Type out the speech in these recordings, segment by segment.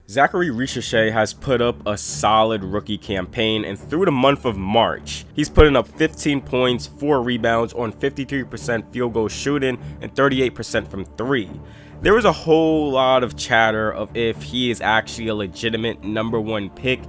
Zaccharie Risacher has put up a solid rookie campaign, and through the month of March, he's putting up 15 points, 4 rebounds on 53% field goal shooting and 38% from 3. There was a whole lot of chatter of if he is actually a legitimate number 1 pick,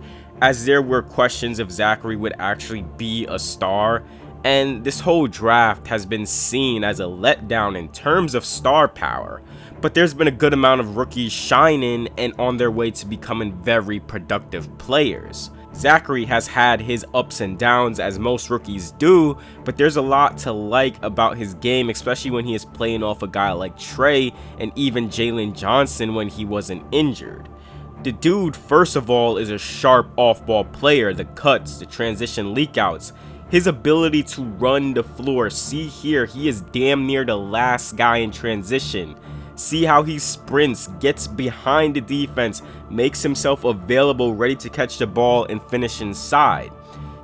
as there were questions if Zaccharie would actually be a star, and this whole draft has been seen as a letdown in terms of star power. But there's been a good amount of rookies shining and on their way to becoming very productive players. Zaccharie has had his ups and downs, as most rookies do, but there's a lot to like about his game, especially when he is playing off a guy like Trey and even Jalen Johnson when he wasn't injured. The dude, first of all, is a sharp off-ball player. The cuts, the transition leakouts, his ability to run the floor. See here, he is damn near the last guy in transition. See how he sprints, gets behind the defense, makes himself available, ready to catch the ball and finish inside.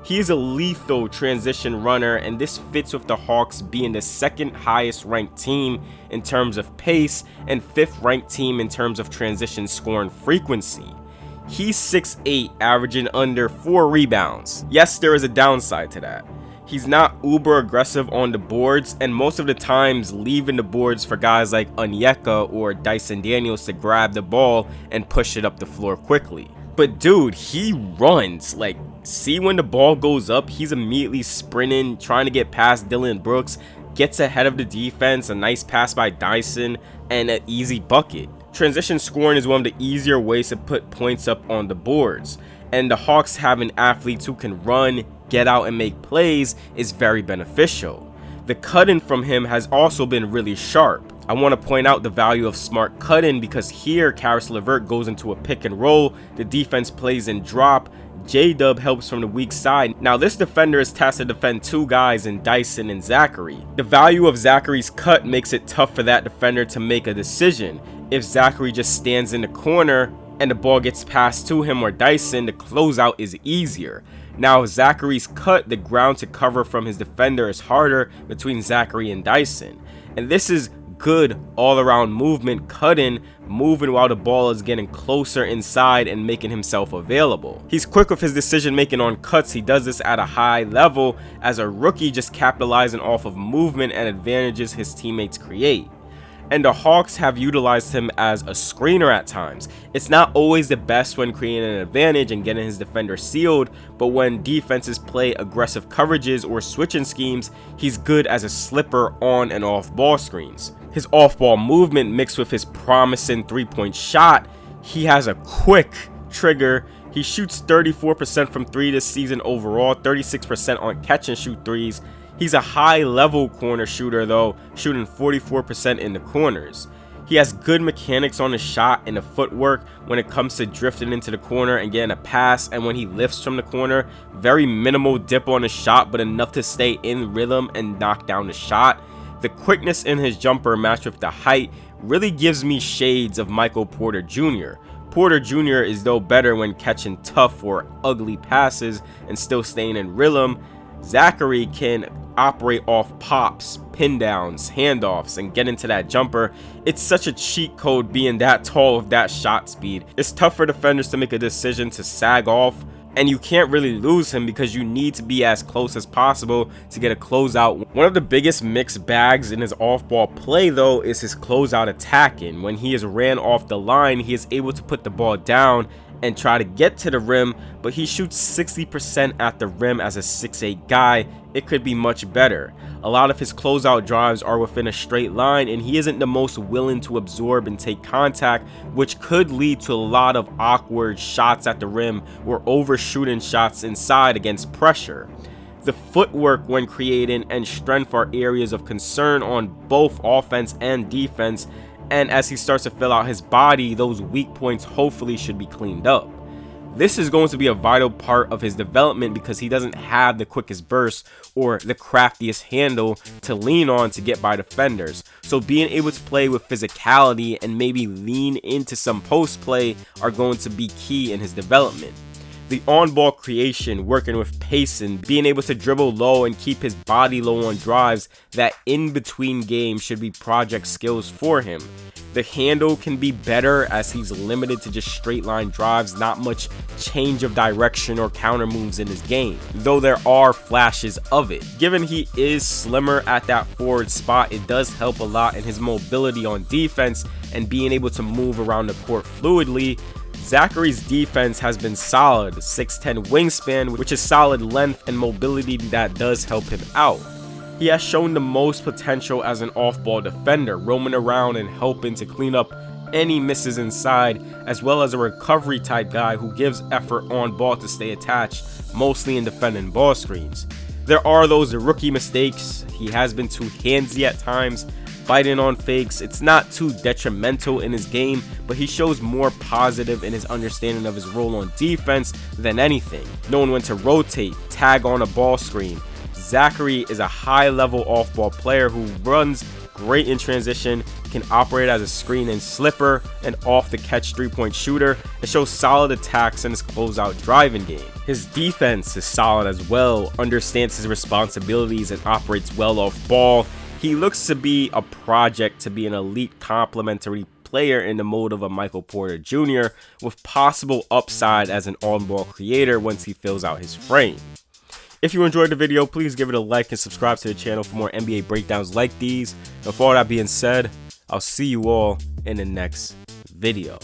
He is a lethal transition runner, and this fits with the Hawks being the 2nd highest ranked team in terms of pace and 5th ranked team in terms of transition scoring frequency. He's 6'8", averaging under 4 rebounds. Yes, there is a downside to that. He's not uber aggressive on the boards, and most of the times leaving the boards for guys like Onyeka or Dyson Daniels to grab the ball and push it up the floor quickly. But dude, he runs. Like, see when the ball goes up, he's immediately sprinting, trying to get past Dillon Brooks, gets ahead of the defense, a nice pass by Dyson, and an easy bucket. Transition scoring is one of the easier ways to put points up on the boards, and the Hawks having athletes who can run, get out, and make plays is very beneficial. The cutting from him has also been really sharp. I want to point out the value of smart cutting, because here Caris LeVert goes into a pick and roll, the defense plays in drop, J-Dub helps from the weak side. Now this defender is tasked to defend 2 guys in Dyson and Zaccharie. The value of Zacharie's cut makes it tough for that defender to make a decision. If Zaccharie just stands in the corner and the ball gets passed to him or Dyson, the closeout is easier. Now Zacharie's cut, the ground to cover from his defender is harder between Zaccharie and Dyson. And this is good all-around movement, cutting, moving while the ball is getting closer inside and making himself available. He's quick with his decision making on cuts. He does this at a high level as a rookie, just capitalizing off of movement and advantages his teammates create. And the Hawks have utilized him as a screener at times. It's not always the best when creating an advantage and getting his defender sealed, but when defenses play aggressive coverages or switching schemes, he's good as a slipper on and off ball screens. His off-ball movement mixed with his promising 3-point shot, he has a quick trigger. He shoots 34% from 3 this season overall, 36% on catch and shoot threes. He's a high-level corner shooter though, shooting 44% in the corners. He has good mechanics on his shot and the footwork when it comes to drifting into the corner and getting a pass, and when he lifts from the corner, very minimal dip on his shot, but enough to stay in rhythm and knock down the shot. The quickness in his jumper matched with the height really gives me shades of Michael Porter Jr. Porter Jr. is though better when catching tough or ugly passes and still staying in rhythm. Zaccharie can operate off pops, pin downs, handoffs, and get into that jumper. It's such a cheat code being that tall with that shot speed. It's tough for defenders to make a decision to sag off, and you can't really lose him because you need to be as close as possible to get a closeout. One of the biggest mixed bags in his off-ball play though is his closeout attacking. When he is ran off the line, he is able to put the ball down and try to get to the rim, but he shoots 60% at the rim as a 6'8" guy. It could be much better. A lot of his closeout drives are within a straight line, and he isn't the most willing to absorb and take contact, which could lead to a lot of awkward shots at the rim or overshooting shots inside against pressure. The footwork when creating and strength are areas of concern on both offense and defense, and as he starts to fill out his body, those weak points hopefully should be cleaned up. This is going to be a vital part of his development because he doesn't have the quickest burst or the craftiest handle to lean on to get by defenders. So being able to play with physicality and maybe lean into some post play are going to be key in his development. The on-ball creation, working with pacing, being able to dribble low and keep his body low on drives, that in-between game should be project skills for him. The handle can be better as he's limited to just straight line drives, not much change of direction or counter moves in his game, though there are flashes of it. Given he is slimmer at that forward spot, it does help a lot in his mobility on defense and being able to move around the court fluidly. Zacharie's defense has been solid, 6'10" wingspan, which is solid length and mobility that does help him out. He has shown the most potential as an off-ball defender, roaming around and helping to clean up any misses inside, as well as a recovery type guy who gives effort on ball to stay attached, mostly in defending ball screens. There are those rookie mistakes. He has been too handsy at times, fighting on fakes. It's not too detrimental in his game, but he shows more positive in his understanding of his role on defense than anything, knowing when to rotate, tag on a ball screen. Zaccharie is a high-level off-ball player who runs great in transition, can operate as a screen and slipper, and off-the-catch three-point shooter, and shows solid attacks in his closeout driving game. His defense is solid as well, understands his responsibilities, and operates well off ball. He looks to be a project to be an elite complementary player in the mode of a Michael Porter Jr. with possible upside as an on-ball creator once he fills out his frame. If you enjoyed the video, please give it a like and subscribe to the channel for more NBA breakdowns like these. And with all that being said, I'll see you all in the next video.